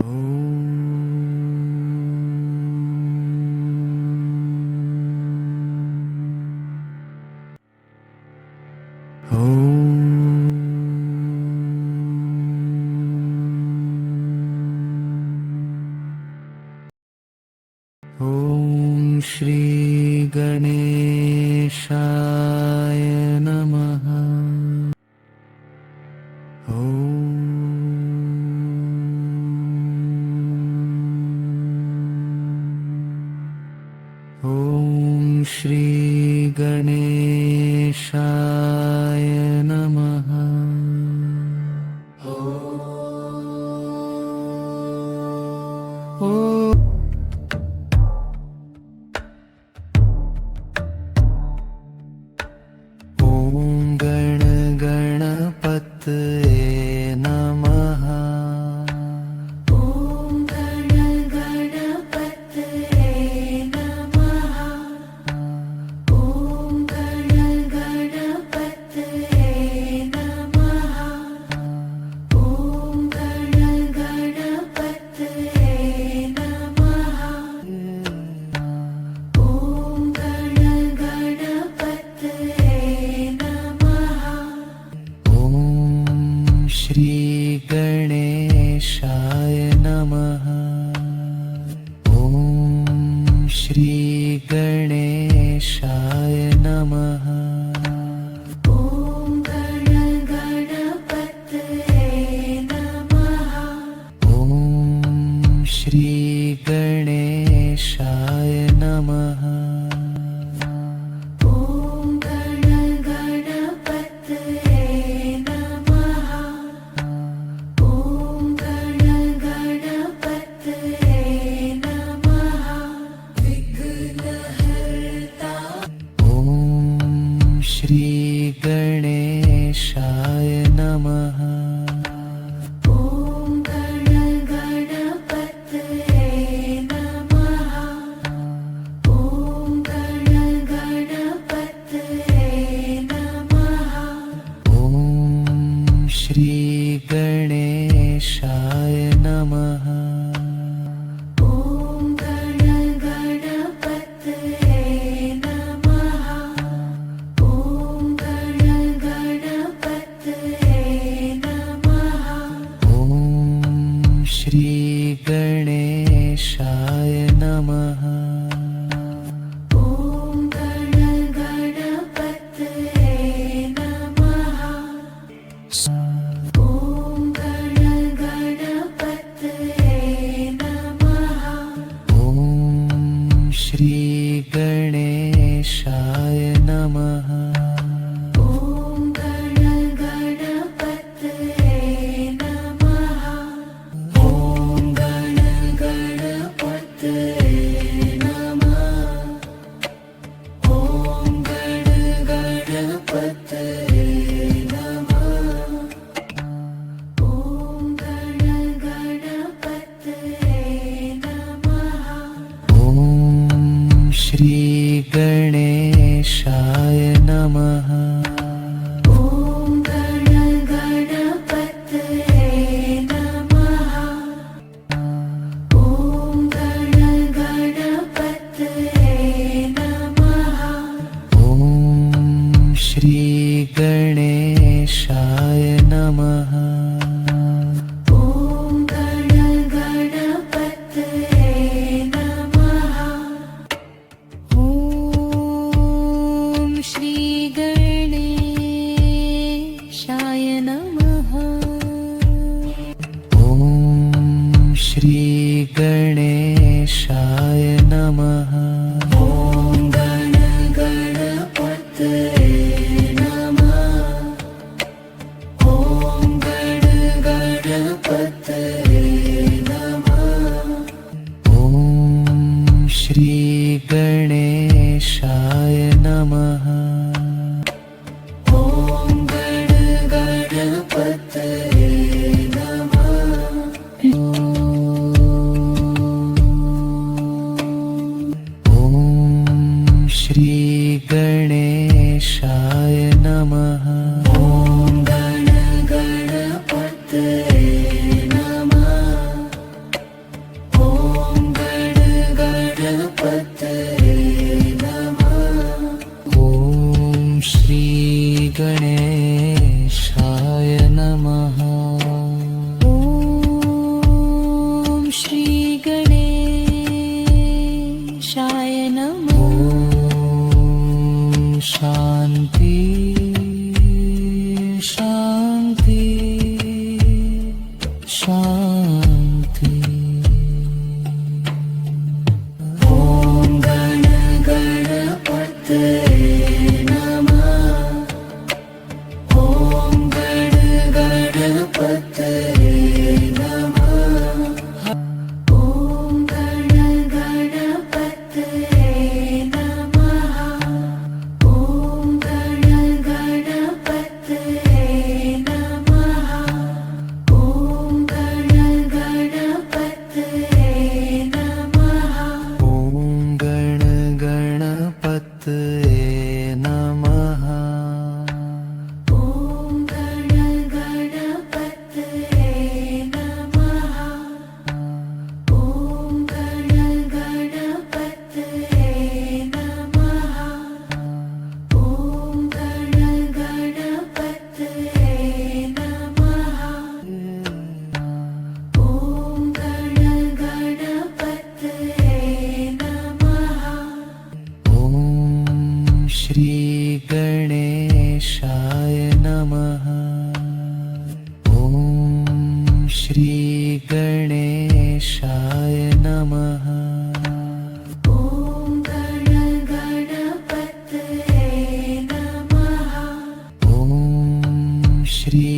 ॐ श्री गणेशाय नमः। ॐ श्री गणेशाय नमः। श्री गणेशाय नमः। ॐ श्री गणेशाय नमः। ॐ श्री गणेशाय नमः। श्री गणेशाय नमः। ॐ गणपतये नमः। ॐ गणपतये नमः। ॐ श्री गणेशाय नमः। श्री गणेशाय नमः। ॐ गणपतये नमः। ॐ गणपतये नमः। ॐ श्री गणेशाय नमः। श्री गणेशाय नमः। ॐ गणपतये नमः। ॐ गणपतये नमः। ॐ श्री गणेशाय नमः। श्री गणेशाय नमः। ॐ गणपतये नमः। ॐ गणपतये नमः। ॐ श्री गणेशाय नमः। ॐ गणपतये नमः। शान्ति। ॐ गण गणपतये नमः। ॐ गण गणपतये नमः। ॐ गण गणपतये नमः। ॐ गण गणपतये नमः। ॐ गण गणपतये नमः। ॐ गण गणपतये नमः। ॐ गण गणपतये नमः। ॐ गण गणपतये नमः। ॐ गण गणपतये नमः। ॐ गण गणपतये नमः। ॐ श्री गणेशाय नमः। ॐ श्री गणेशाय नमः। ॐ गण गणपतये नमः। ॐ श्री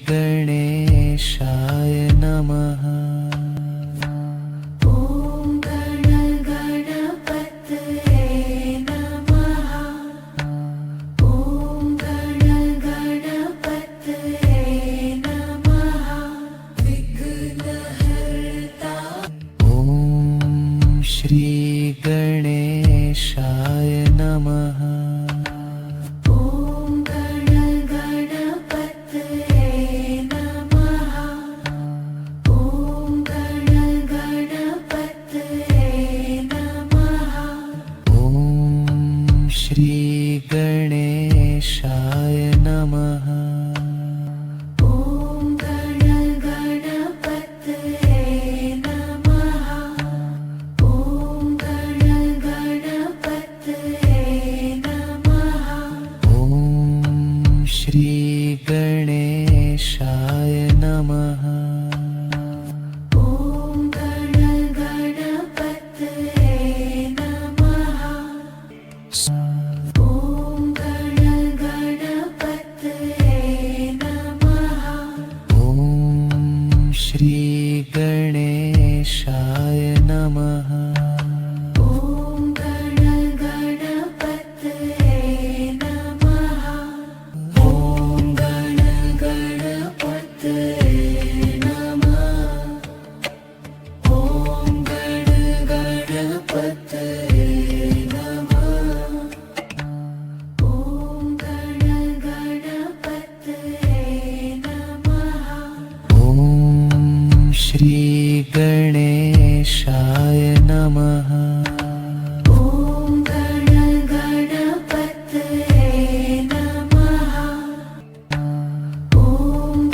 गणेशाय नमः। ॐ गण गणपतये नमः। ॐ गण गणपतये नमः। विघ्नहर्ता। ॐ श्री गणेशाय नमः। ॐ गण गणपतये नमः। ॐ गण गणपतये नमः। ॐ श्री गणेशाय नमः। ॐ गण गणपतये नमः। ॐ गण गणपतये नमः। ॐ श्री गणेशाय नमः। ॐ गण गणपतये नमः। ॐ गण गणपतये नमः। ॐ श्री गणेशाय नमः। ॐ गण गणपतये नमः। ॐ गण गणपतये नमः। ॐ गण गणपतये नमः। ॐ गण गणपतये नमः। ॐ श्री गणेशाय नमः। ॐ गण गणपतये नमः। ॐ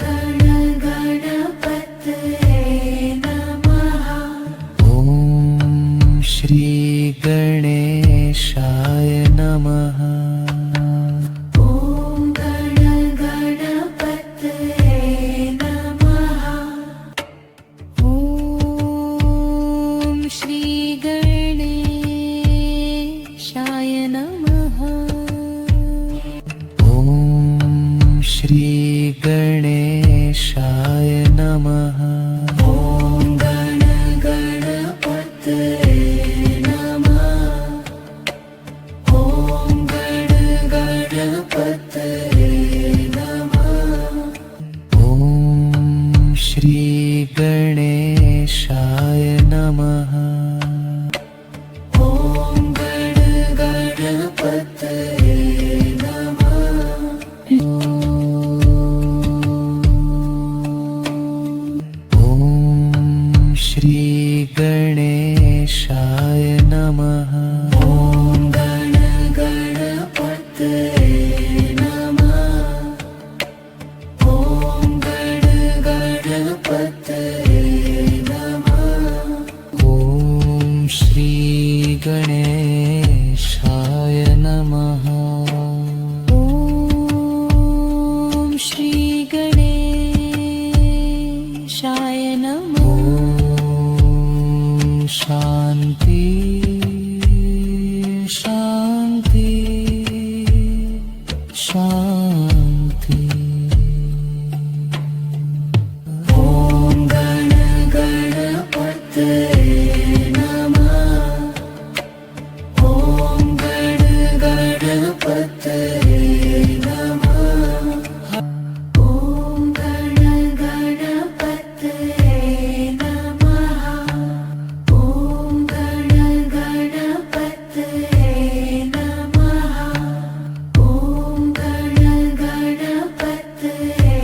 गण गणपतये नमः। ॐ श्री गणेशाय नमः। ॐ गण गणपतये नमः। ॐ श्री गणेशाय नमः। ॐ श्री गणेशाय नमः। ॐ गण गणपतये नमः। ॐ गण गणपतये नमः। ॐ श्री गणेशाय नमः। ॐ गण गणपतये नमः। ॐ श्री गणेशाय नमः। ॐ गण गणपतये नमः। ॐ गण गणपतये नमः। गणेशाय नमः। ॐ शान्ति शान्ति शान्ति। ॐ गणपतये नमः। ॐ गणपतये नमः। ॐ गणपतये नमः। ॐ गणपतये नमः। ॐ गणपतये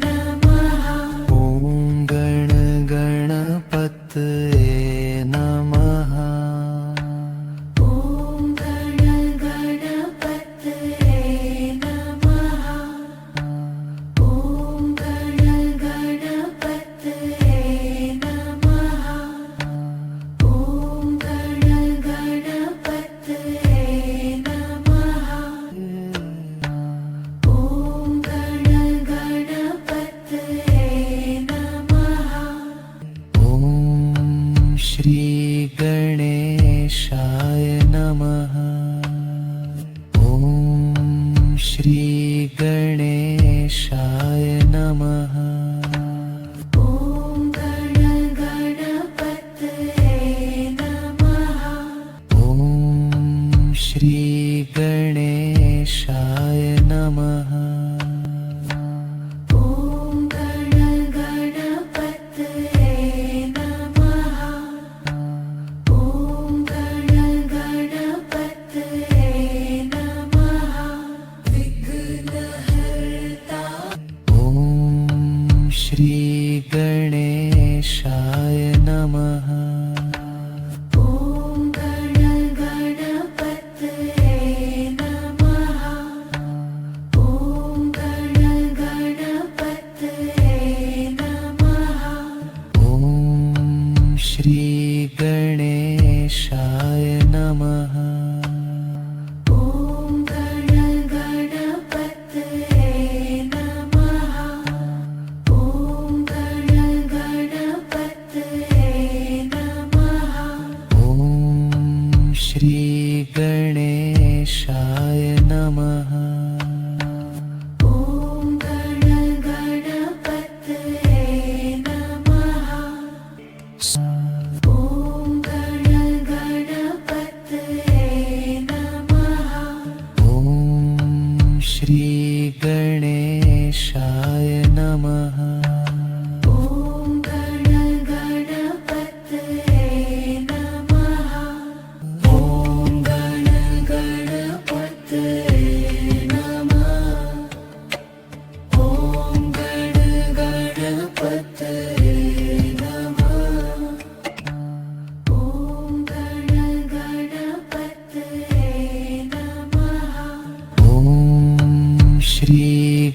नमः। ॐ गणपतये नमः। ॐ गणपतये नमः। ॐ गणपतये नमः। ॐ गणपतये नमः। ॐ गणपतये नमः। ॐ श्री गणेशाय नमः। ॐ श्री गणेशाय नमः। ॐ गणपतये नमः। ॐ श्री गणेशाय नमः। ॐ गणपतये नमः। ॐ गणपतये नमः। विघ्नहर्ता ॐ श्री गणेशाय नमः। ॐ गणपतये नमः। ॐ गणपतये नमः। ॐ श्री गणेशाय नमः। ॐ गणपतये नमः। ॐ गणपतये नमः। ॐ श्री गणेशाय नमः। ॐ गणपतये नमः। ॐ गणपतये नमः। ॐ श्री गणेशाय नमः। ॐ गणपतये नमः। ॐ गणपतये नमः। ॐ गणपतये नमः। ॐ गणपतये नमः। ॐ श्री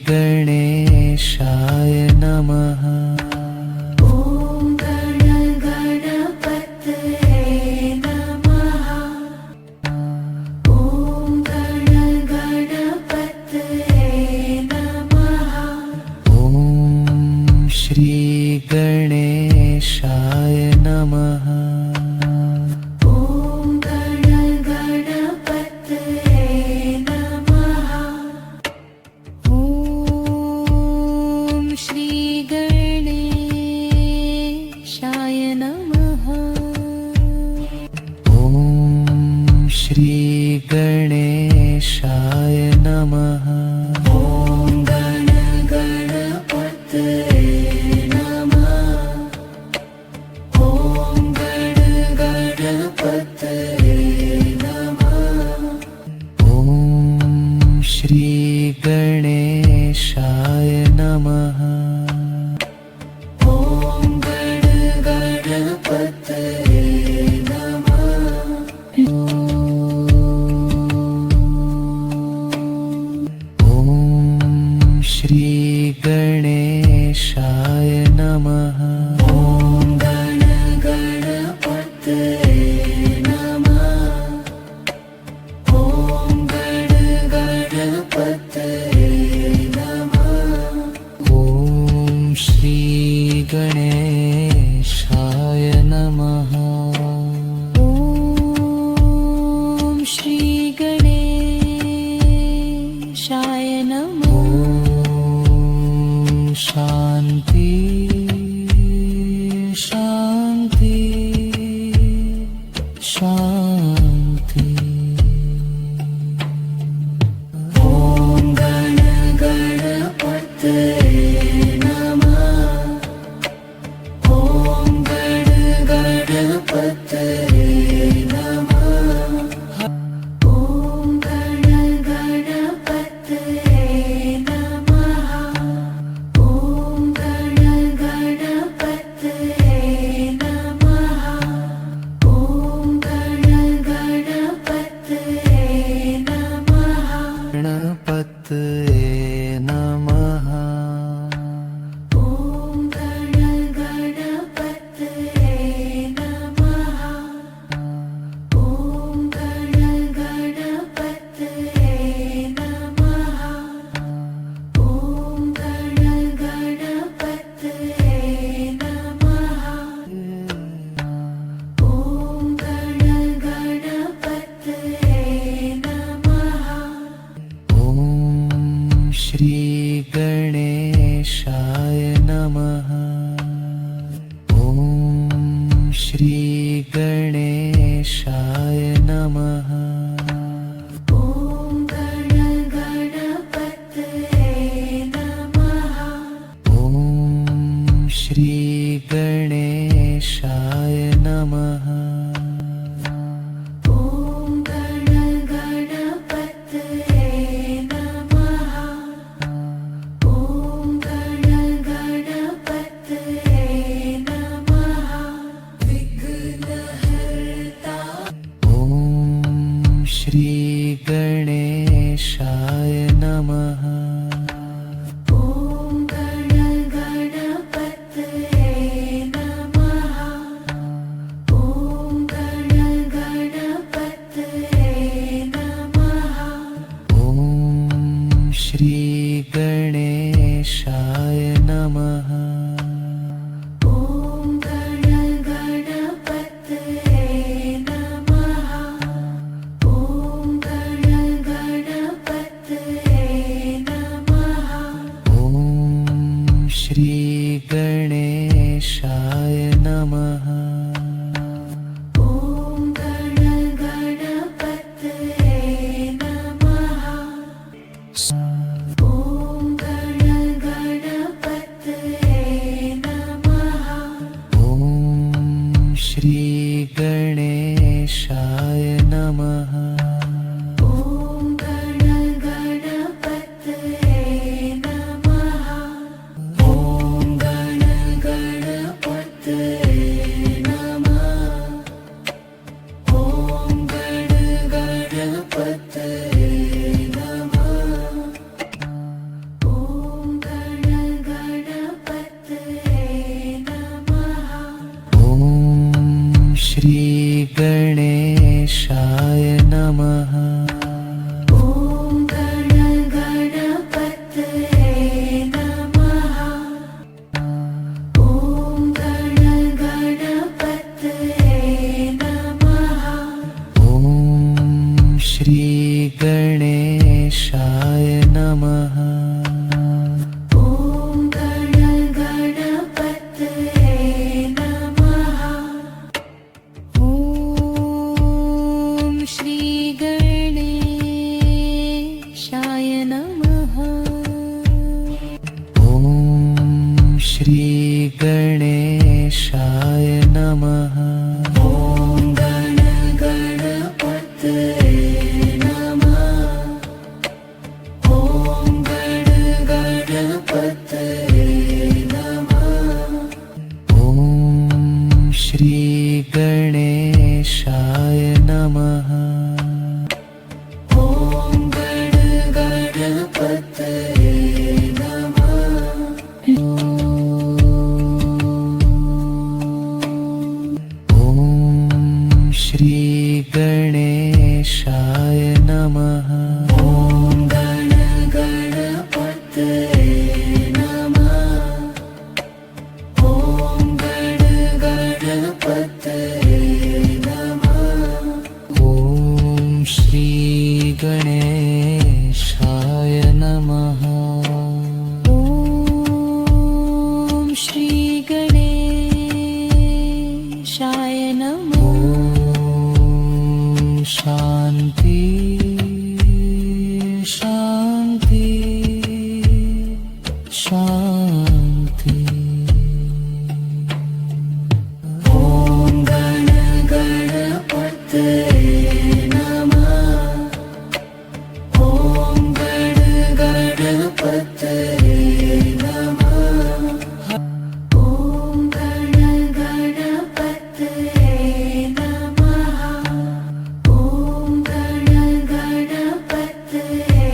गणेशाय नमः। ॐ गणपतये नमः। ॐ गणपतये नमः। ॐ श्री गणेशाय नमः। ॐ गणपतये नमः। ॐ श्री गणेशाय नमः। ॐ श्री गणेशाय नमः। ॐ गणपतये नमः। ॐ गणेशाय नमः ॐ श्री गणेशाय नमः ॐ शान्ति शान्ति शान्ति ॐ गणपतये नमः ॐ गणपतये नमः ॐ गणपतये नमः ॐ गणपतये नमः ॐ गणपतये नमः गणपतये नमः ॐ गणपतये नमः ॐ गणपतये नमः ॐ गणपतये नमः ॐ गणपतये नमः ॐ श्री गणेशाय नमः ॐ श्री गणेशाय नमः ॐ गणपतये नमः ॐ श्री गणेशाय नमः ॐ गणपतये नमः ॐ गणपतये नमः विघ्नहर्ता ॐ श्री गणेशाय नमः ॐ गणपतये नमः ॐ गणपतये नमः ॐ श्री गणेशाय नमः ॐ गणपतये नमः ॐ गणपतये नमः ॐ श्री गणेशाय नमः ॐ गणपतये नमः ॐ गणपतये नमः ॐ श्री गणेशाय नमः ॐ गणपतये नमः ॐ गणपतये नमः ॐ गणपतये नमः ॐ गणपतये नमः ॐ श्री गणेशाय नमः ॐ गणपतये नमः ॐ गणपतये नमः ॐ श्री गणेशाय नमः ॐ गणपतये नमः ॐ श्री गणेशाय नमः ॐ श्री गणेशाय नमः ॐ गणपतये नमः ॐ गणपतये नमः ॐ श्री गणेशाय नमः ॐ गणपतये नमः ॐ श्री गणेशाय नमः ॐ गणपतये नमः ॐ गणेशाय नमः। ॐ शान्ति शान्ति शान्ति। ॐ गणपतये नमः। ॐ गणपतये नमः। ॐ गणपतये नमः। ॐ गणपतये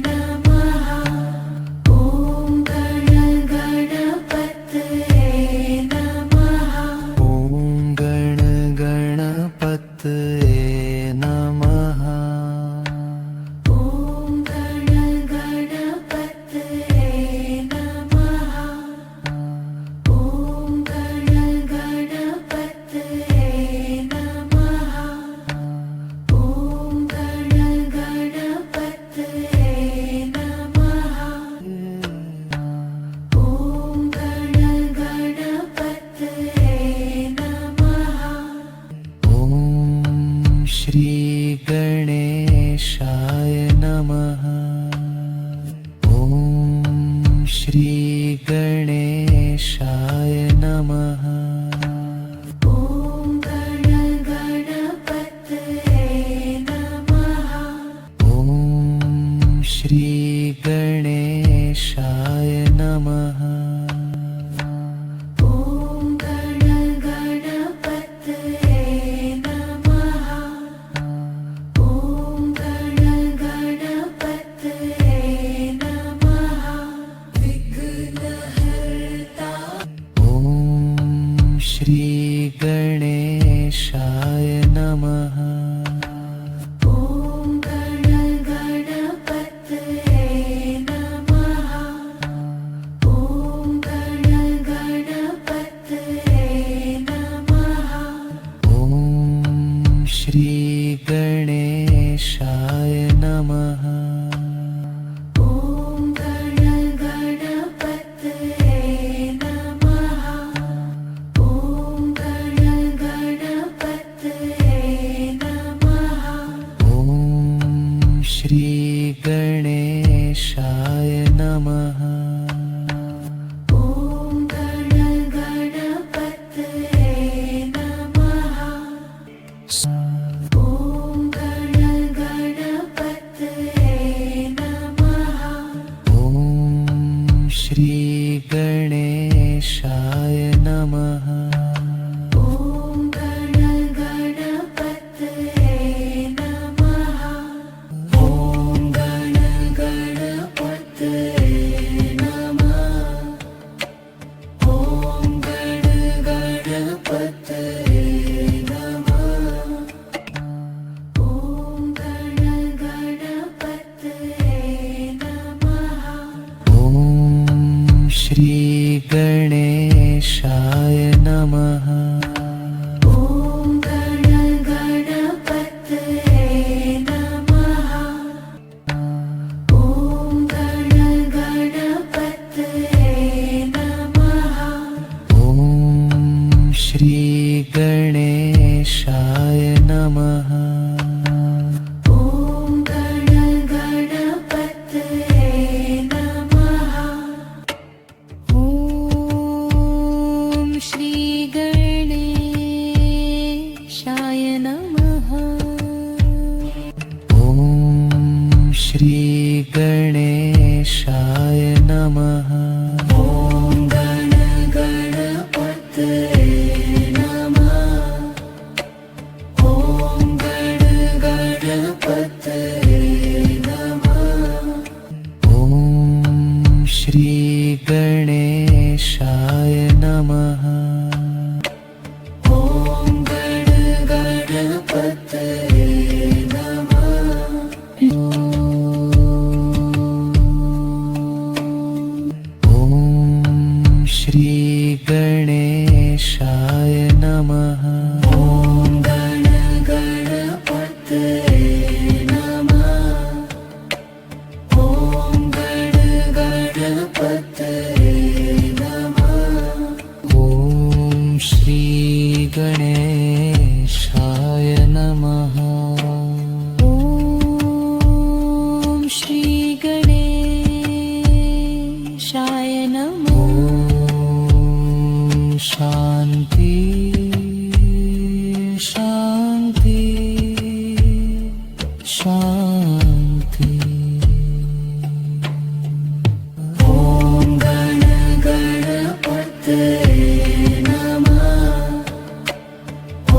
नमः। ॐ गणपतये नमः। ॐ गणपतये नमः। ॐ गणपतये नमः। ॐ गणपतये नमः। ॐ गणपतये नमः। ॐ गणपतये नमः। ॐ श्री गणेशाय नमः। ॐ श्री गणेशाय नमः। ॐ गणपतये नमः। ॐ श्री गणेशाय नमः। ॐ गणपतये नमः। ॐ गणपतये नमः। विघ्नहर्ता ॐ श्री गणेशाय नमः। ॐ गणपतये नमः। ॐ गणपतये नमः। ॐ श्री गणेशाय नमः। ॐ गणपतये नमः। ॐ गणपतये नमः। ॐ श्री गणेशाय नमः। ॐ गणपतये नमः। ॐ गणपतये नमः। ॐ श्री गणेशाय नमः। ॐ गणपतये नमः। ॐ गणपतये नमः। ॐ गणपतये नमः। ॐ गणपतये नमः। ॐ श्री गणेशाय नमः। ॐ गणपतये नमः। ॐ गणपतये नमः। ॐ श्री गणेशाय नमः। ॐ गणपतये नमः। ॐ श्री गणेशाय नमः। ॐ श्री गणेशाय नमः। ॐ गणपतये नमः। ॐ गणपतये नमः। ॐ श्री गणेशाय नमः। शान्ति शान्ति ॐ गण गणपतये नमः ॐ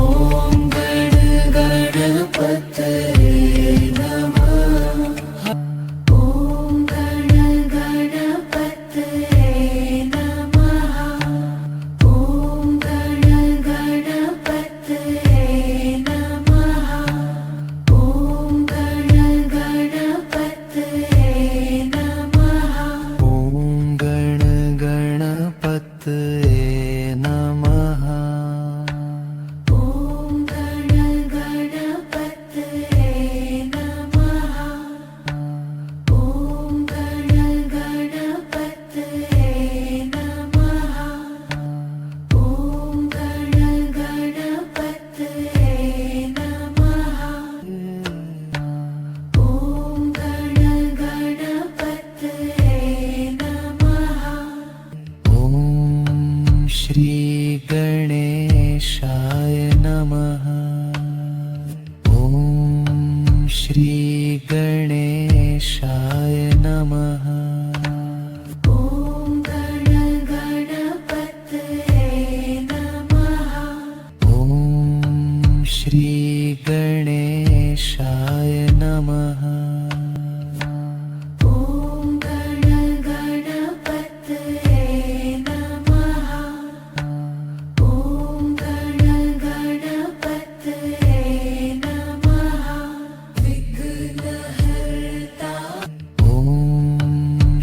गण गणपतये नमः ॐ गण गणपतये नमः ॐ गण गणपतये नमः ॐ गण गणपतये नमः ॐ गण गणपतये नमः ॐ गण गणपतये नमः ॐ गण गणपतये नमः ॐ गण गणपतये नमः ॐ गण गणपतये नमः ॐ श्री गणेशाय नमः ॐ श्री गणेशाय नमः ॐ गण गणपतये नमः ॐ श्री गणेशाय नमः ॐ गण गणपतये नमः ॐ गण गणपतये नमः विघ्नहर्ता ॐ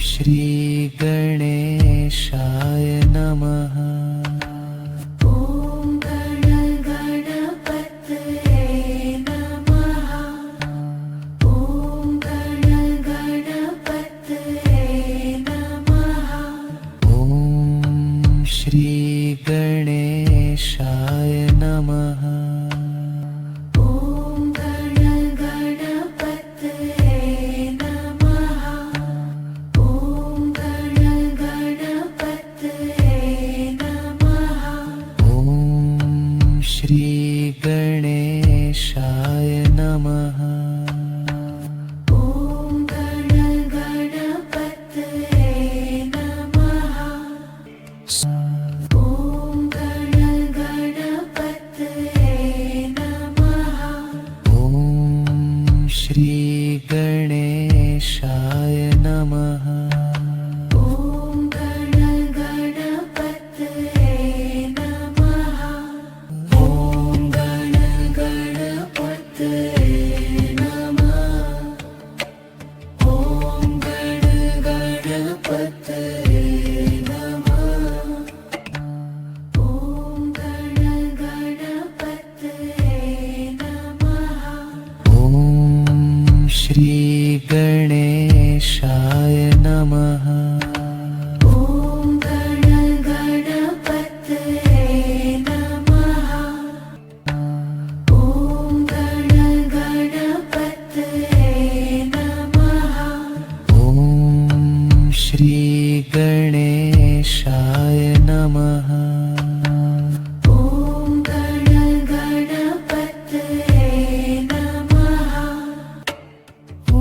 श्री गणेशाय नमः ॐ गण गणपतये नमः ॐ गण गणपतये नमः ॐ श्री गणेशाय नमः ॐ गण गणपतये नमः ॐ गण गणपतये नमः ॐ श्री गणेशाय नमः ॐ गण गणपतये नमः ॐ गण गणपतये नमः ॐ श्री गणेशाय नमः ॐ गण गणपतये नमः ॐ गण गणपतये नमः ॐ गण गणपतये नमः ॐ गण गणपतये नमः ॐ श्री गणेशाय नमः ॐ गण गणपतये नमः ॐ गण गणपतये नमः ॐ श्री गणेशाय नमः ॐ गण गणपतये नमः ॐ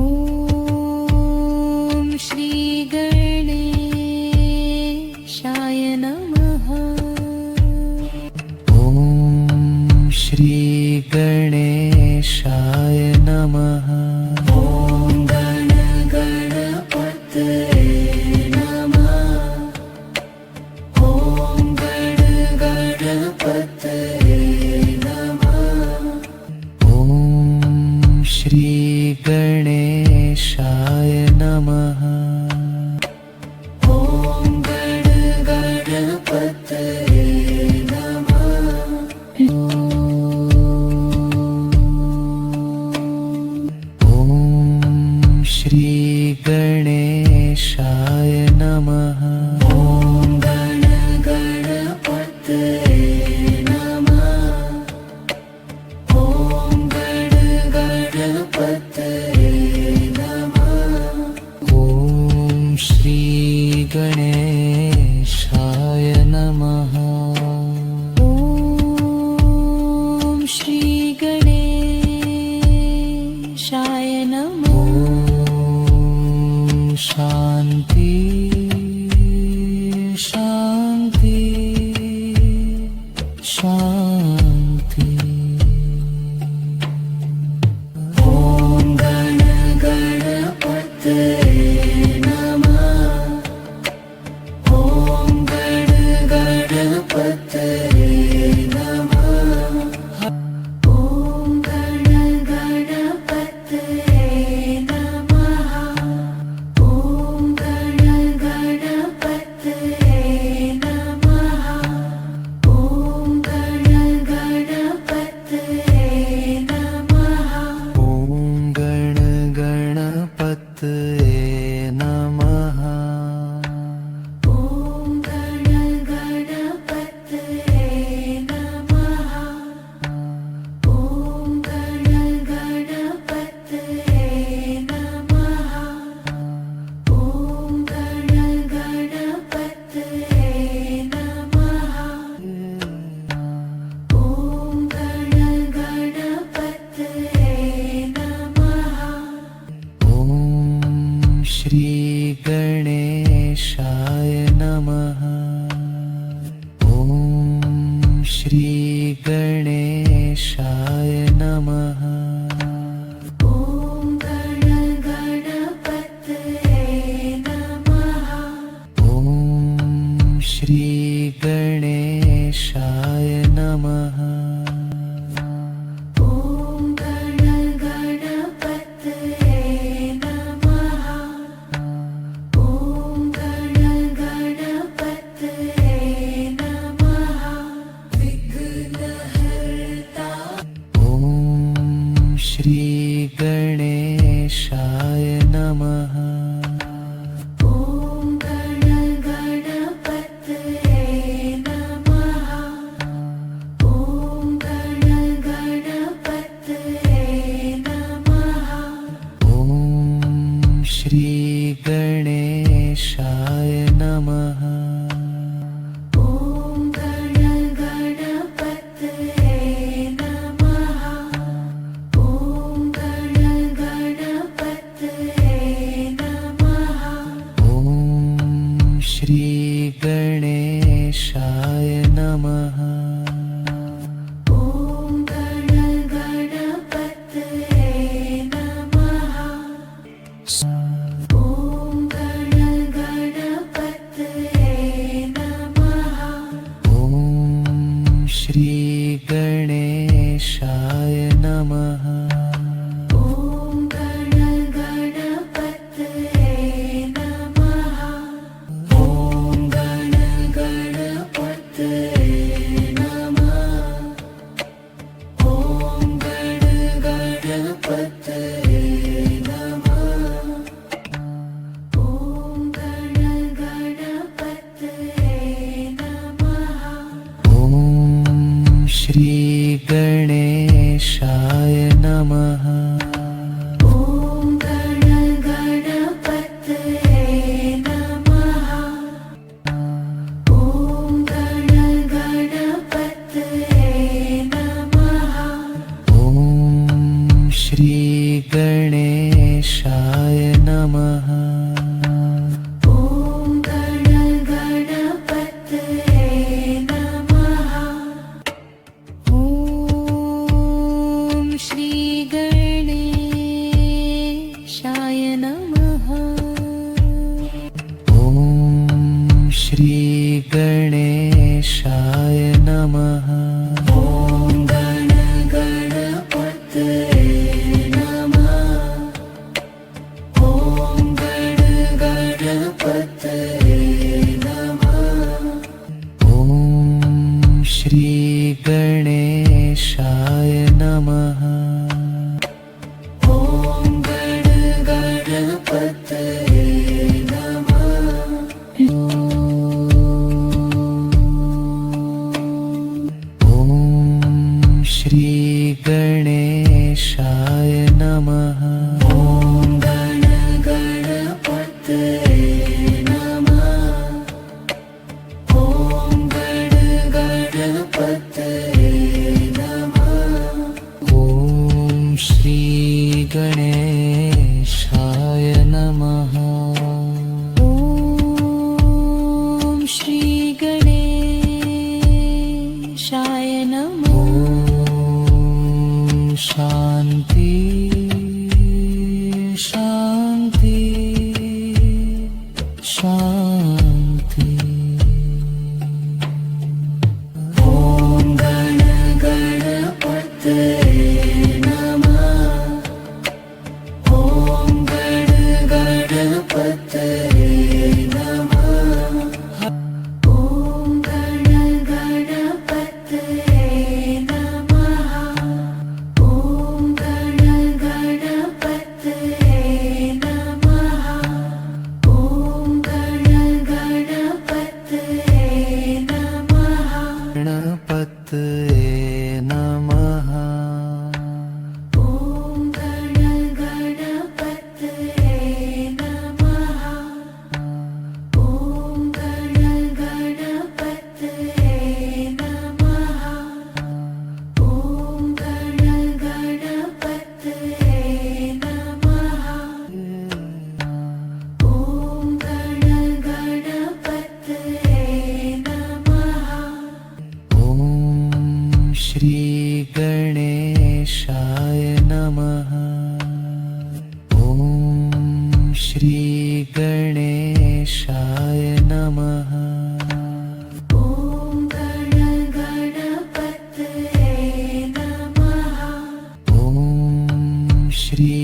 श्री गणेशाय नमः ॐ श्री गणेशाय नमः ॐ गण गणपतये नमः ॐ गण गणपतये नमः ॐ श्री गणेशाय नमः ॐ गण गणपतये नमः ॐ श्री गणेशाय नमः ॐ गण गणपतये नमः ॐ गण गणपतये नमः ॐ श्री गणेशाय नमः ॐ श्री गणेशाय नमः ॐ शान्ति शान्ति शान्ति ॐ गण गणपतये नमः ॐ गण गणपतये नमः ॐ गण गणपतये नमः ॐ गण गणपतये नमः ॐ गण गणपतये नमः ॐ गण गणपतये नमः ॐ गण गणपतये नमः ॐ गण गणपतये नमः ॐ गण गणपतये नमः ॐ गण गणपतये नमः ॐ श्री गणेशाय नमः ॐ श्री गणेशाय नमः ॐ गण गणपतये नमः ॐ श्री गणेशाय नमः ॐ गण गणपतये नमः ॐ गण गणपतये नमः विघ्नहर्ता ॐ श्री गणेशाय नमः ॐ गण गणपतये नमः ॐ गण गणपतये नमः ॐ श्री गणेशाय नमः ॐ गण गणपतये नमः ॐ गण गणपतये नमः ॐ श्री गणेशाय नमः ॐ गण गणपतये नमः ॐ गण गणपतये नमः ॐ श्री गणेशाय नमः ॐ गण गणपतये नमः ॐ गण गणपतये नमः ॐ गण गणपतये नमः ॐ गण गणपतये नमः ॐ श्री गणेशाय नमः ॐ गण गणपतये नमः ॐ गण गणपतये नमः ॐ श्री गणेशाय नमः ॐ गण गणपतये नमः ॐ श्री गणेशाय नमः ॐ श्री गणेशाय नमः ॐ गण गणपतये नमः ॐ गण गणपतये नमः ॐ श्री गणेशाय नमः ॐ गण गणपतये नमः ॐ श्री गणेशाय नमः ॐ गण गणपतये नमः ॐ गण गणपतये नमः गणेशाय नमः ॐ श्री गणेशाय नमः ॐ शान्ति शान्ति शान्ति ॐ गणपतये नमः ॐ गणपतये नमः ॐ गणपतये नमः ॐ गणपतये नमः ॐ गणपतये नमः गणपतये नमः ॐ गणपतये नमः ॐ गणपतये नमः ॐ गणपतये नमः ॐ गणपतये नमः ॐ श्री गणेशाय नमः ॐ श्री गणेशाय नमः ॐ गणपतये नमः ॐ श्री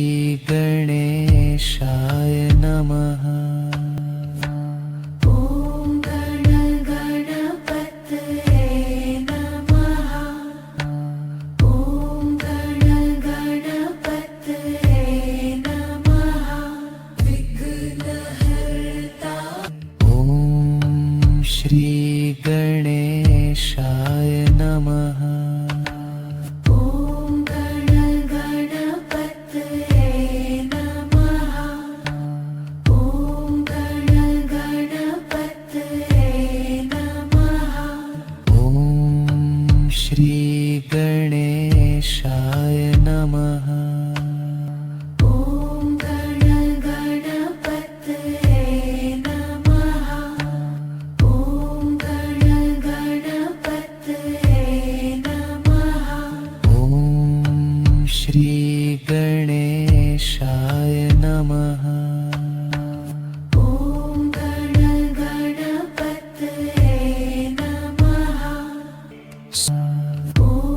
गणेशाय नमः ॐ गणपतये नमः ॐ गणपतये नमः विघ्नहर्ता ॐ श्री गणेशाय नमः ॐ गणपतये नमः ॐ गणपतये नमः ॐ श्री गणेशाय नमः ॐ गणपतये नमः ॐ गणपतये नमः ॐ श्री गणेशाय नमः ॐ गणपतये नमः ॐ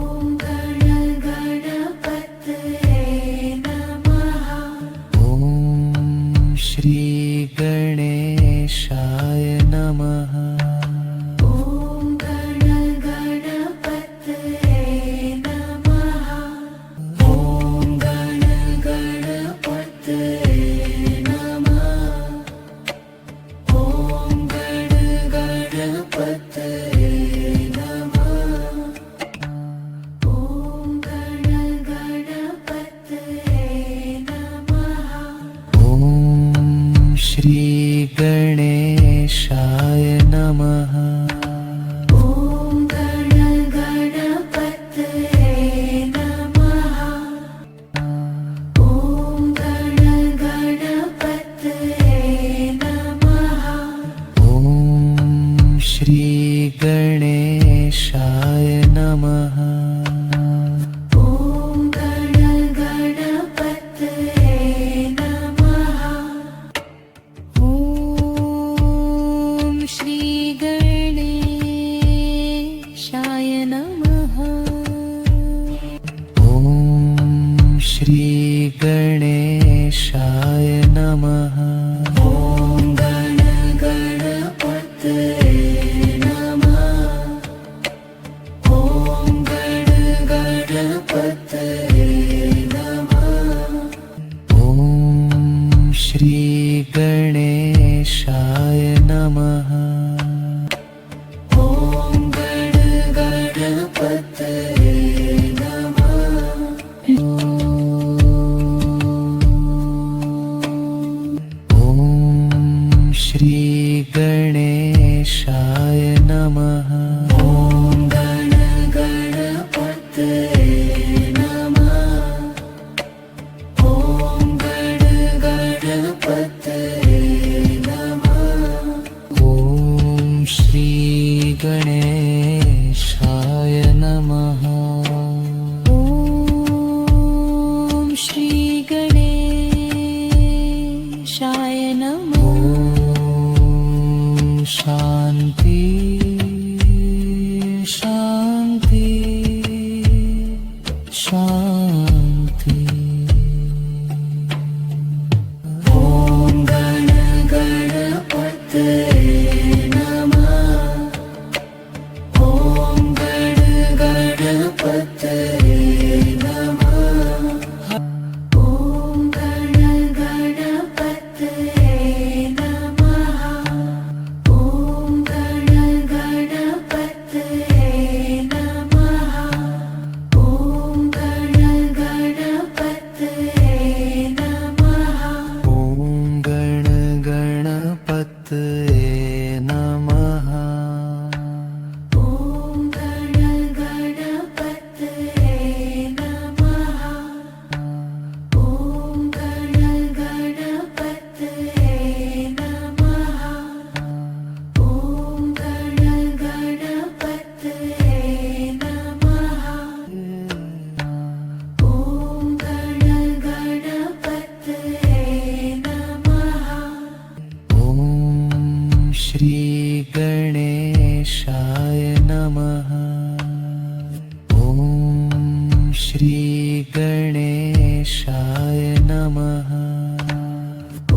गणपतये नमः ॐ श्री गणेशाय नमः ॐ गणपतये नमः ॐ गणपतये नमः ॐ गणपतये नमः ॐ गणपतये नमः ॐ श्री गणेशाय नमः ॐ गणपतये नमः ॐ गणपतये नमः ॐ श्री गणेशाय नमः ॐ गणपतये नमः ॐ श्री गणेशाय नमः ॐ श्री गणेशाय नमः ॐ गणपतये नमः ॐ गणपतये नमः ॐ श्री गणेशाय नमः ॐ गणपतये नमः ॐ श्री गणेशाय नमः ॐ गणपतये नमः ॐ शान्ति शान्ति ॐ गणपतये नमः ॐ गणपतये नमः ॐ गणपतये नमः ॐ गणपतये नमः ॐ गणपतये नमः ॐ गणपतये नमः ॐ गणपतये नमः ॐ गणपतये नमः ॐ गणपतये नमः ॐ गणपतये नमः ॐ श्री गणेशाय नमः ॐ श्री गणेशाय नमः ॐ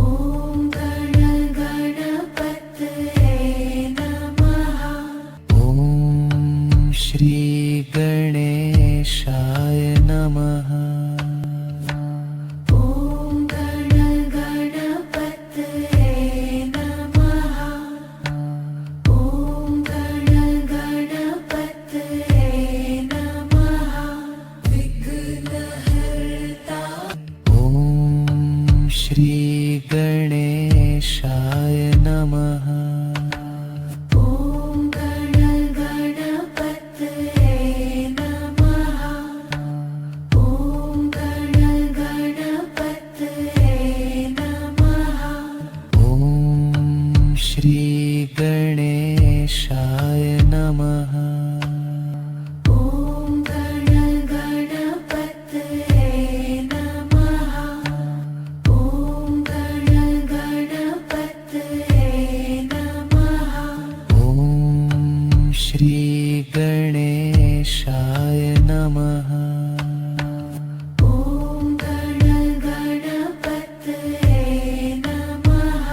गणपतये नमः ॐ श्री गणेशाय नमः ॐ गणपतये नमः ॐ गणपतये नमः विघ्नहर्ता ॐ श्री गणेशाय नमः ॐ गणपतये नमः ॐ गणपतये नमः ॐ श्री गणेशाय नमः ॐ गणपतये नमः ॐ गणपतये नमः ॐ श्री गणेशाय नमः ॐ गणपतये नमः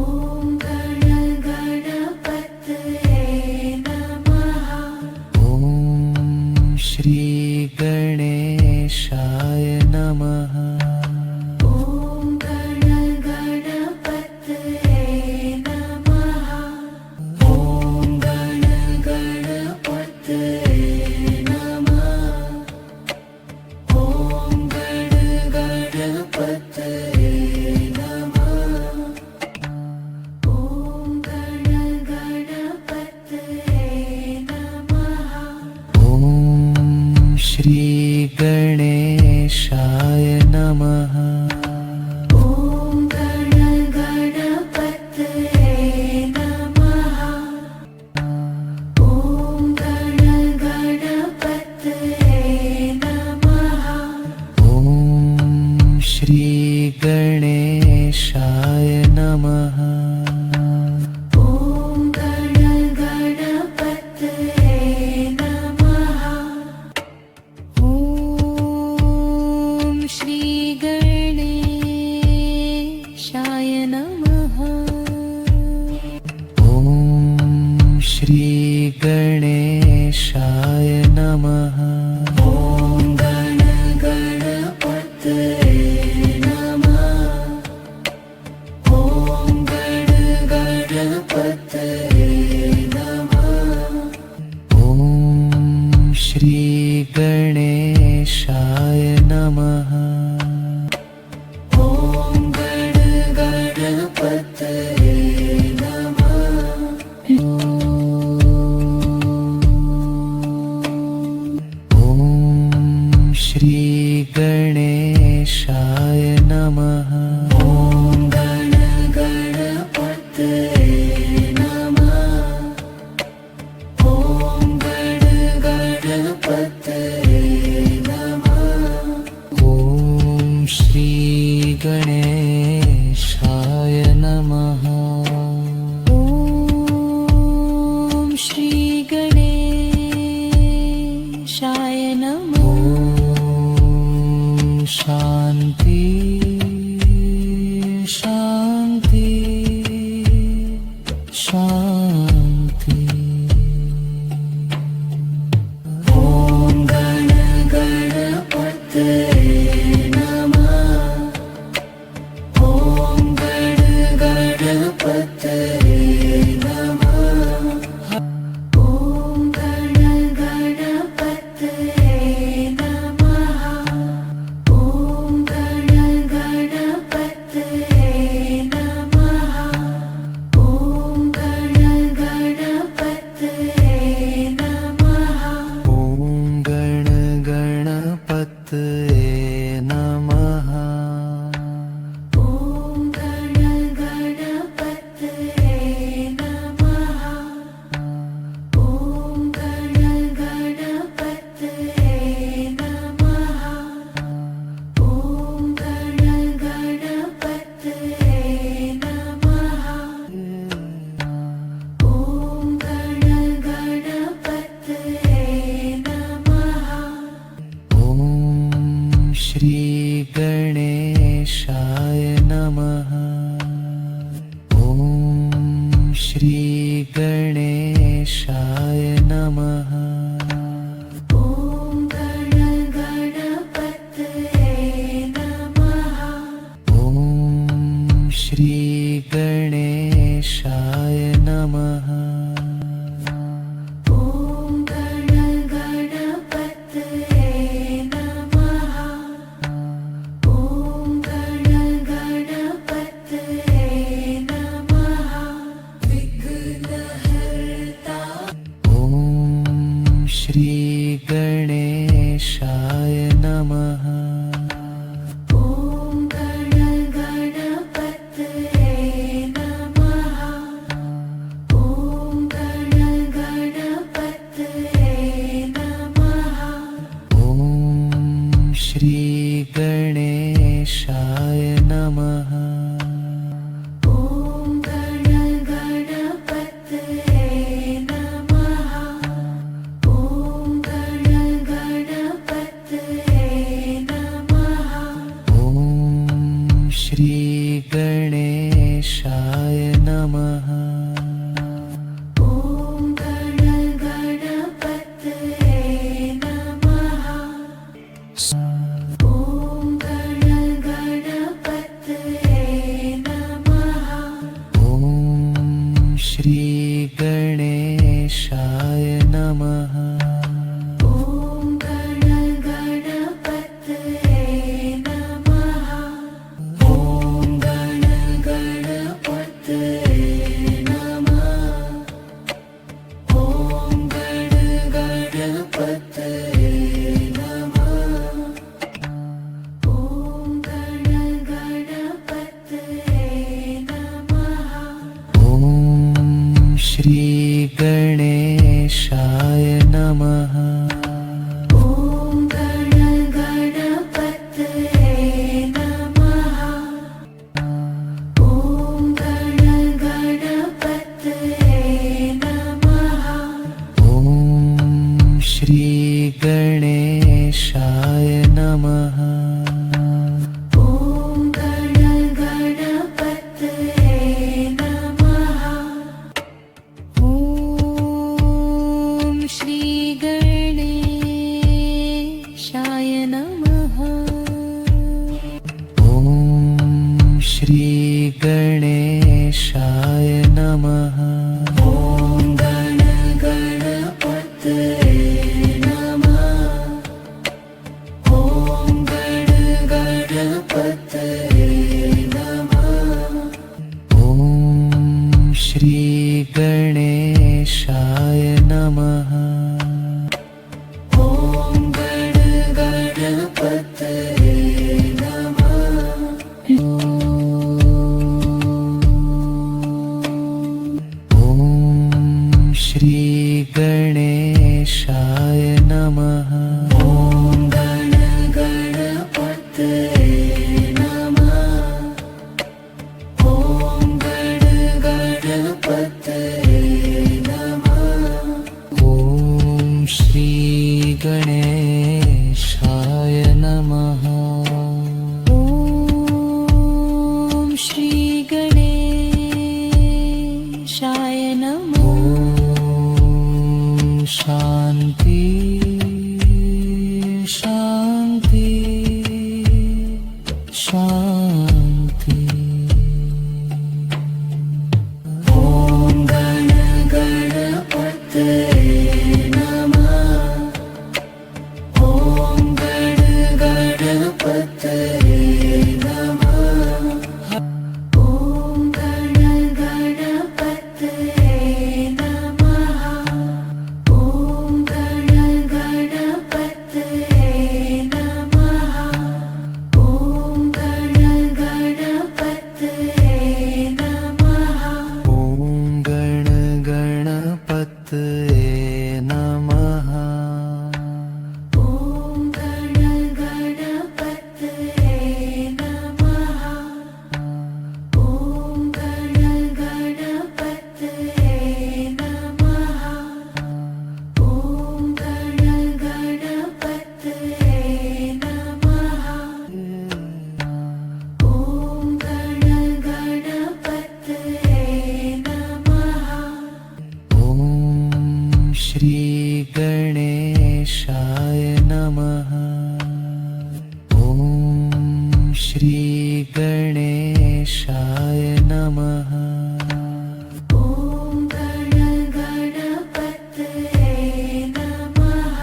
ॐ गणपतये नमः ॐ श्री गणेशाय नमः ॐ गणपतये नमः ॐ गणपतये नमः ॐ गणपतये नमः ॐ गणपतये नमः ॐ श्री गणेशाय नमः ॐ गणपतये नमः ॐ गणपतये नमः ॐ श्री गणेशाय नमः ॐ गणपतये नमः ॐ श्री गणेशाय नमः ॐ श्री गणेशाय नमः ॐ गणपतये नमः ॐ गणपतये नमः ॐ श्री गणेशाय नमः ॐ गणपतये नमः ॐ श्री गणेशाय नमः ॐ गणपतये नमः ॐ गणपतये नमः ॐ श्री गणेशाय नमः ॐ श्री गणेशाय शान्ति शान्ति शान्ति ॐ गणपतये नमः। ॐ गणपतये नमः। ॐ गणपतये नमः। ॐ गणपतये नमः। ॐ गणपतये नमः। ॐ गणपतये नमः। ॐ गणपतये नमः। ॐ गणपतये नमः। ॐ गणपतये नमः। ॐ गणपतये नमः। ॐ श्री गणेशाय नमः। ॐ श्री गणेशाय नमः। ॐ गणपतये नमः। ॐ श्री गणेशाय नमः। ॐ गणपतये नमः। ॐ गणपतये नमः। विघ्नहर्ता ॐ श्री गणेशाय नमः। ॐ गणपतये नमः। ॐ गणपतये नमः। ॐ श्री गणेशाय नमः। ॐ गणपतये नमः। ॐ गणपतये नमः। ॐ श्री गणेशाय नमः। ॐ गणपतये नमः। ॐ गणपतये नमः। ॐ श्री गणेशाय नमः। ॐ गणपतये नमः। ॐ गणपतये नमः। ॐ गणपतये नमः। ॐ गणपतये नमः। ॐ श्री गणेशाय नमः। ॐ गणपतये नमः। ॐ गणपतये नमः। ॐ श्री गणेशाय नमः। ॐ गणपतये नमः। ॐ श्री गणेशाय नमः। ॐ श्री गणेशाय नमः। ॐ गणपतये नमः। ॐ गणपतये नमः। ॐ श्री गणेशाय नमः। ॐ गणपतये नमः। ॐ श्री गणेशाय नमः। ॐ गणपतये नमः। ॐ गणपतये नमः। ॐ श्री गणेशाय नमः। शान्ति शान्ति शान्ति ॐ गणपतये नमः ॐ गणपतये नमः ॐ गणपतये नमः ॐ गणपतये नमः ॐ गणपतये नमः ॐ गणपतये नमः ॐ गणपतये नमः ॐ गणपतये नमः ॐ गणपतये नमः ॐ गणपतये नमः ॐ श्री गणेशाय नमः ॐ श्री गणेशाय नमः ॐ गणपतये नमः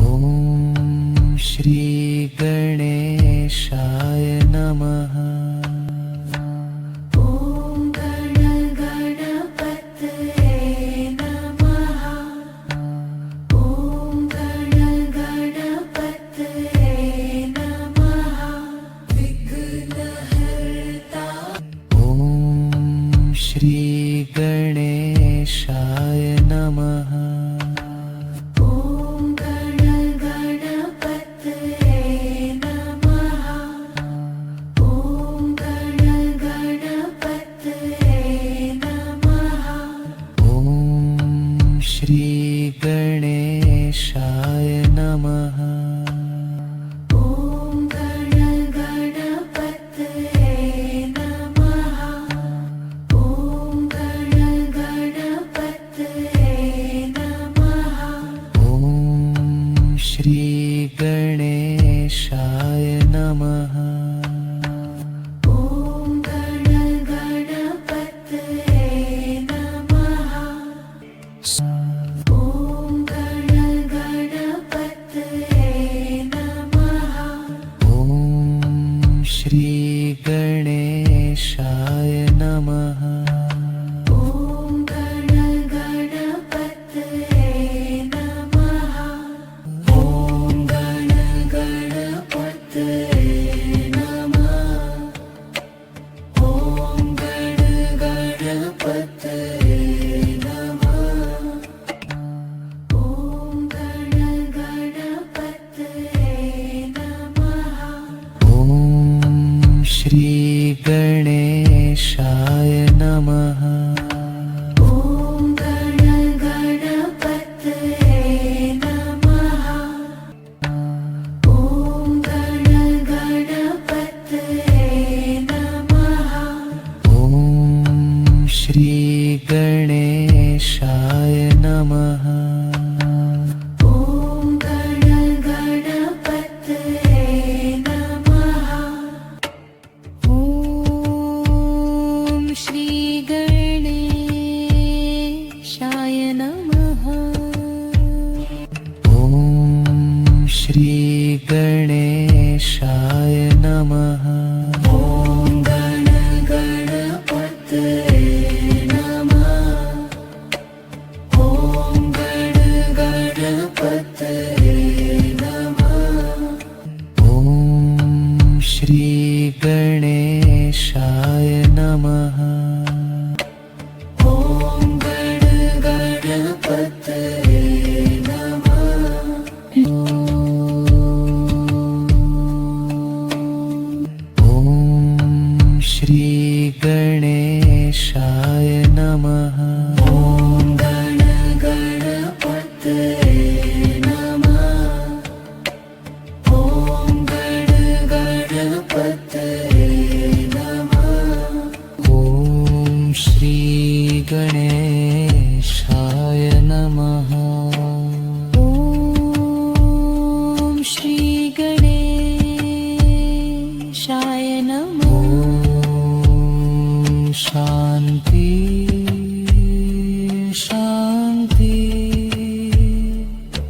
ॐ श्री गणेशाय नमः ॐ गणपतये नमः ॐ गणपतये नमः विघ्नहर्ता ॐ श्री गणेशाय नमः ॐ गणपतये नमः ॐ गणपतये नमः ॐ श्री गणेशाय नमः ॐ गणपतये नमः ॐ गणपतये नमः ॐ श्री गणेशाय नमः ॐ गणपतये नमः ॐ गणपतये नमः ॐ श्री गणेशाय नमः ॐ गणपतये नमः ॐ गणपतये नमः ॐ गणपतये नमः ॐ गणपतये नमः ॐ श्री गणेशाय नमः ॐ गणपतये नमः ॐ गणपतये नमः ॐ श्री गणेशाय नमः ॐ गणपतये नमः ॐ श्री गणेशाय नमः ॐ श्री गणेशाय नमः ॐ गणपतये नमः ॐ गणपतये नमः ॐ श्री गणेशाय नमः ॐ गणपतये नमः ॐ श्री गणेशाय नमः ॐ गणपतये नमः ॐ गणपतये नमः ॐ श्री गणेशाय नमः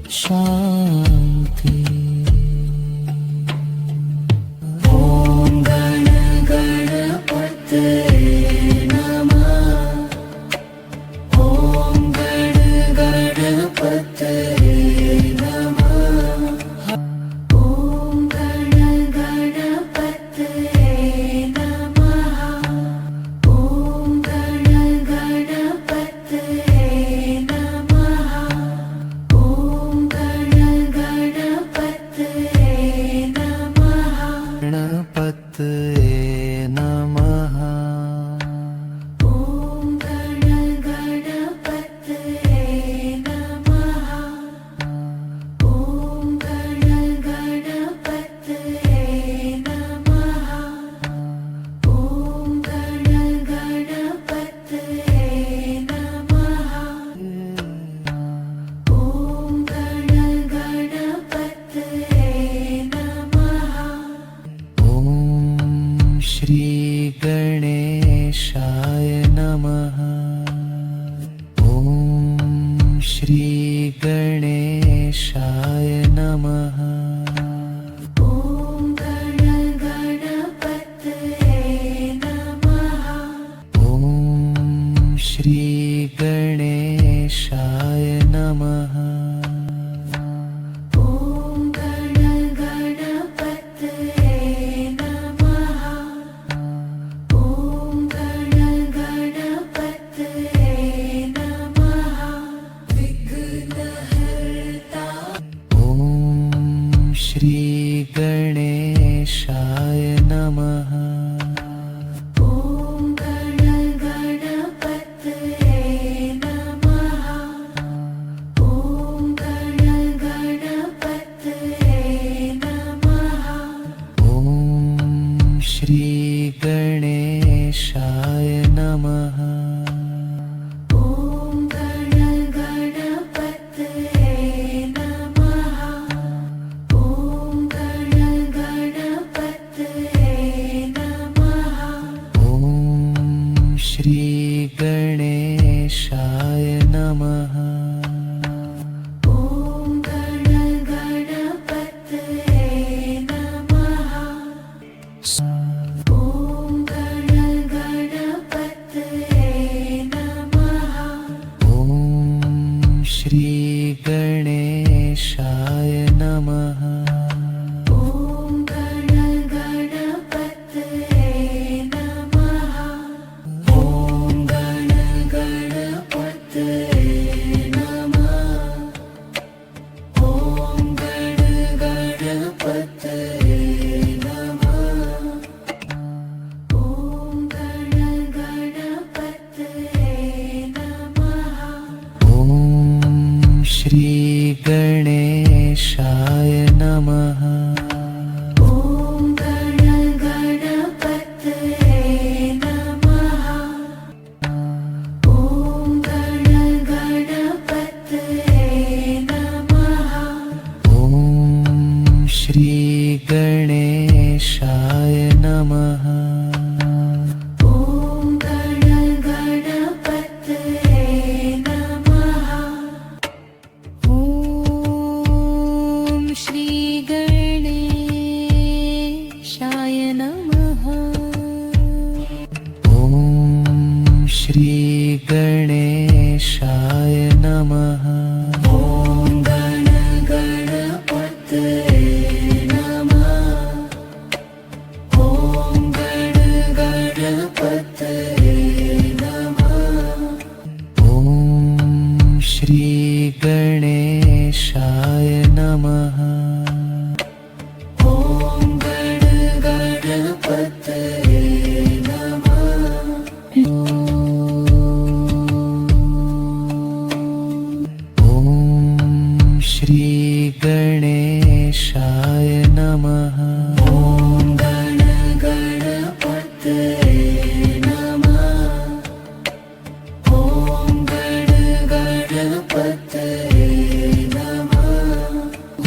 शान्ति ॐ गणपतये नमः ॐ गणपतये नमः ॐ गणपतये नमः ॐ गणपतये नमः ॐ गणपतये नमः गणपतये नमः ॐ गणपतये नमः ॐ गणपतये नमः ॐ गणपतये नमः ॐ गणपतये नमः ॐ श्री गणेशाय नमः ॐ श्री गणेशाय नमः ॐ गणपतये नमः ॐ श्री गणेशाय नमः ॐ गणपतये नमः ॐ गणपतये नमः विघ्नहर्ता ॐ श्री गणेशाय नमः ॐ गणपतये नमः ॐ गणपतये नमः ॐ श्री गणेशाय नमः ॐ गणपतये नमः ॐ गणपतये नमः ॐ श्री गणेशाय नमः ॐ गणपतये नमः ॐ गणपतये नमः ॐ श्री गणेशाय नमः ॐ गणपतये नमः ॐ गणपतये नमः ॐ गणपतये नमः ॐ गणपतये नमः ॐ श्री गणेशाय नमः ॐ गणपतये नमः ॐ गणपतये नमः ॐ श्री गणेशाय नमः ॐ गणपतये नमः ॐ श्री गणेशाय नमः ॐ श्री गणेशाय नमः ॐ गणपतये नमः ॐ गणपतये नमः ॐ श्री गणेशाय नमः ॐ गणपतये नमः ॐ श्री गणेशाय नमः ॐ गणपतये नमः ॐ गणपतये नमः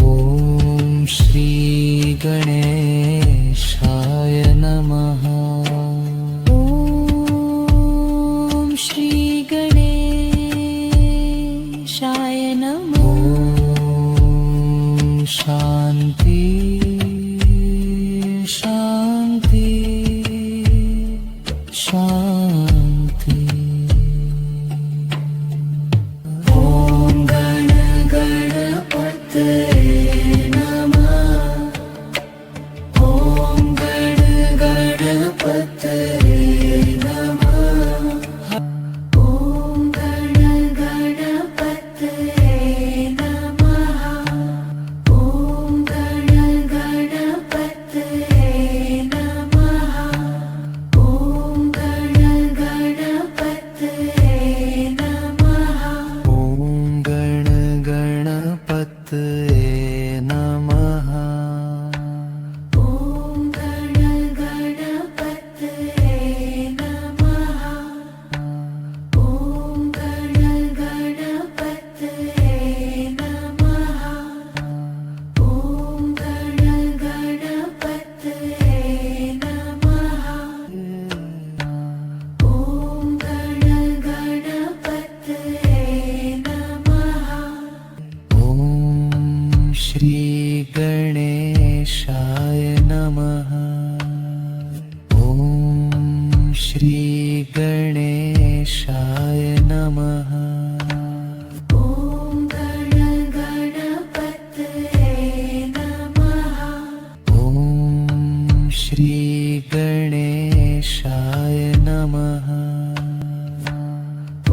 ॐ श्री गणेशाय नमः ॐ श्री गणेशाय नमः ॐ नमः ॐ गणपतये नमः ॐ गणपतये नमः ॐ गणपतये नमः ॐ गणपतये नमः ॐ श्री गणेशाय नमः ॐ श्री गणेशाय नमः ॐ गणपतये नमः ॐ श्री गणेशाय नमः ॐ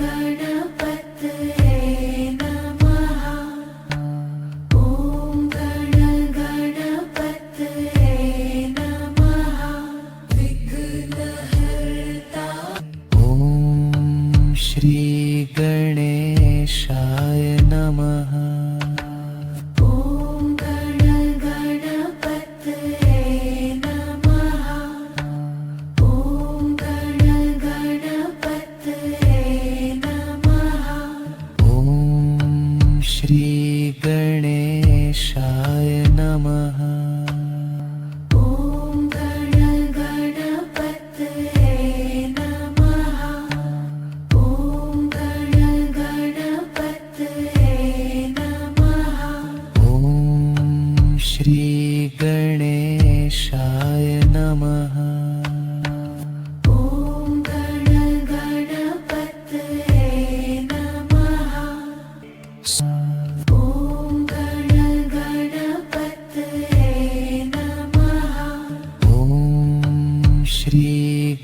गणपतये नमः ॐ गणपतये नमः विघ्नहर्ता ॐ श्री गणेशाय नमः ॐ गणपतये नमः ॐ गणपतये नमः ॐ श्री गणेशाय नमः ॐ गणपतये नमः ॐ गणपतये नमः ॐ श्री गणेशाय नमः ॐ गणपतये नमः ॐ गणपतये नमः ॐ श्री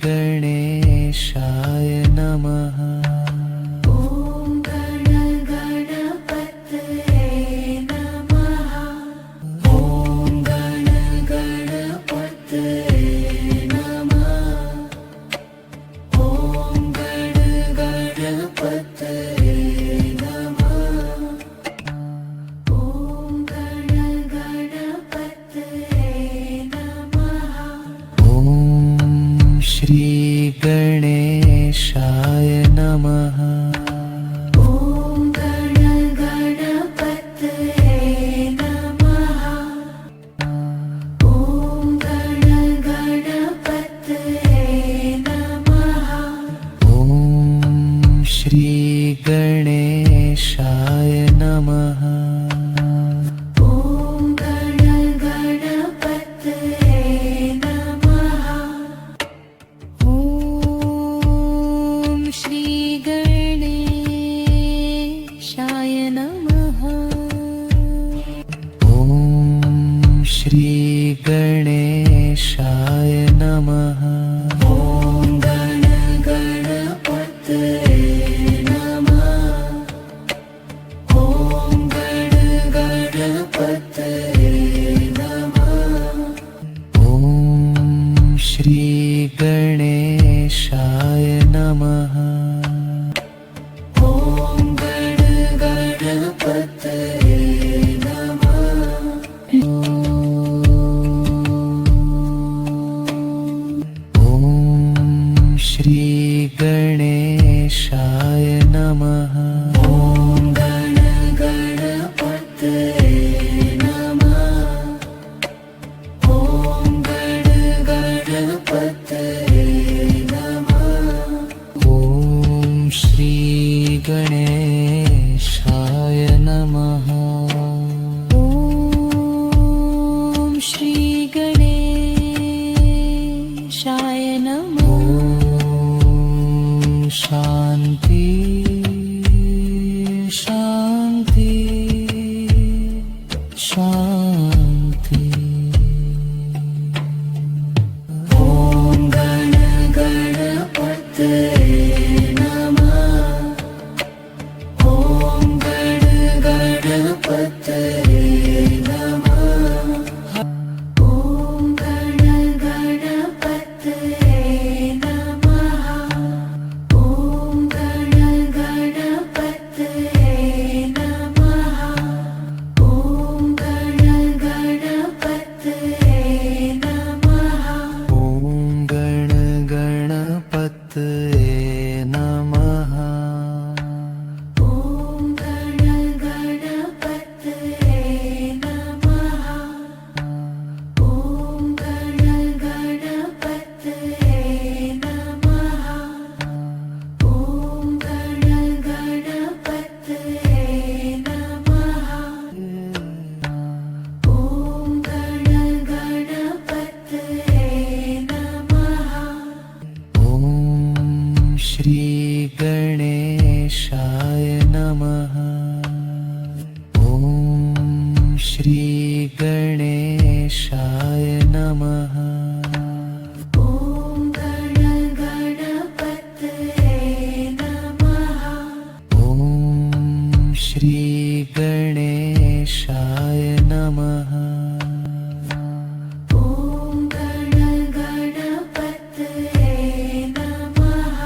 गणेशाय नमः ॐ गणपतये नमः ॐ गणपतये नमः ॐ गणपतये नमः ॐ गणपतये नमः ॐ श्री गणेशाय नमः ॐ गणपतये नमः ॐ गणपतये नमः ॐ श्री गणेशाय नमः ॐ गणपतये नमः ॐ श्री गणेशाय नमः ॐ श्री गणेशाय नमः ॐ गणपतये नमः ॐ गणपतये नमः ॐ श्री गणेशाय नमः ॐ गणपतये नमः ॐ श्री गणेशाय नमः ॐ गणपतये नमः ॐ गणपतये नमः ॐ श्री गणेशाय नमः ॐ श्री गणेशाय नमः ॐ शान्ति शान्ति शान्ति ॐ गणपतये नमः ॐ गणपतये नमः ॐ गणपतये नमः ॐ गणपतये नमः गणेशाय नमः ॐ गणगणपतये नमः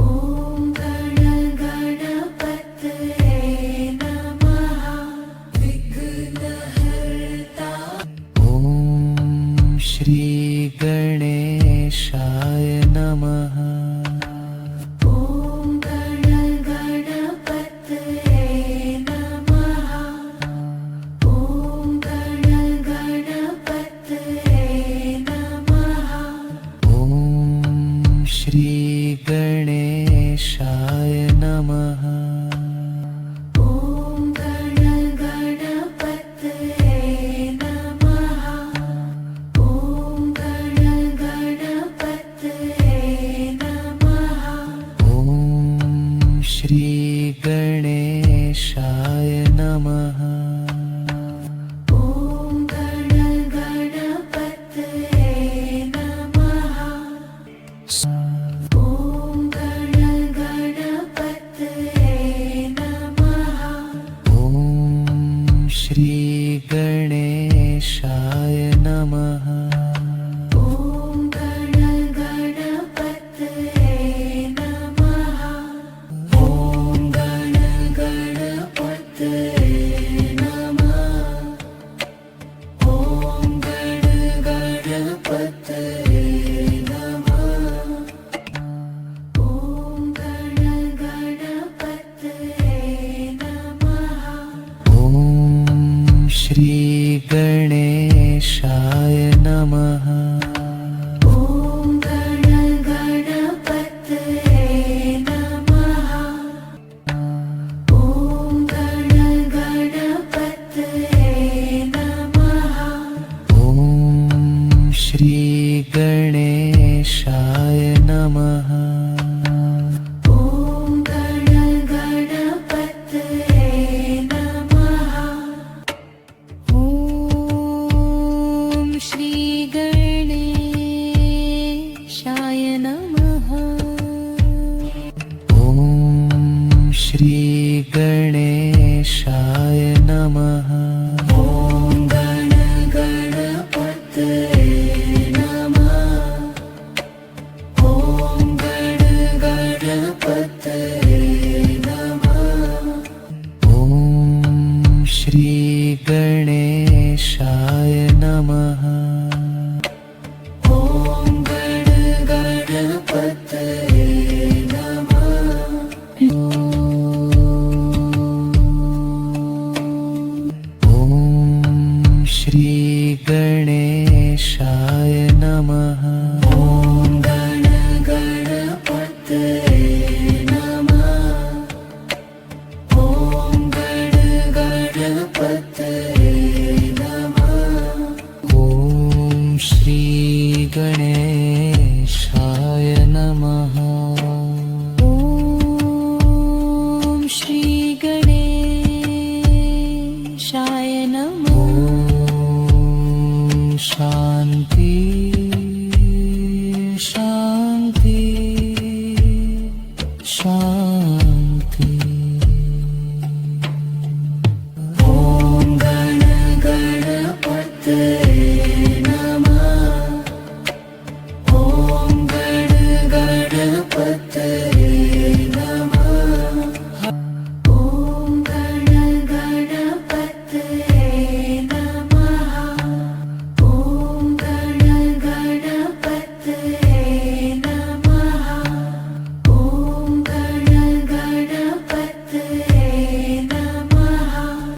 ॐ गणगणपतये नमः विघ्नहर्ता ॐ श्री गणेशाय नमः ॐ गणगणपतये नमः ॐ गणगणपतये नमः ॐ श्री गणेशाय नमः ॐ गणगणपतये नमः ॐ गणगणपतये नमः ॐ श्री गणेशाय नमः ॐ गणगणपतये नमः ॐ गणगणपतये नमः ॐ श्री गणेशाय नमः ॐ गणगणपतये नमः ॐ गणगणपतये नमः ॐ गणगणपतये नमः ॐ गणगणपतये नमः ॐ श्री गणेशाय नमः ॐ गणगणपतये नमः ॐ गणगणपतये नमः ॐ श्री गणेशाय नमः ॐ गणगणपतये नमः ॐ श्री गणेशाय नमः ॐ श्री गणेशाय नमः ॐ गणगणपतये नमः ॐ गणगणपतये नमः ॐ श्री गणेशाय नमः ॐ गणगणपतये नमः ॐ श्री गणेशाय नमः ॐ गणगणपतये नमः ॐ गणगणपतये नमः ॐ श्री गणेशाय नमः ॐ श्री गणेशाय नमः ॐ शान्ति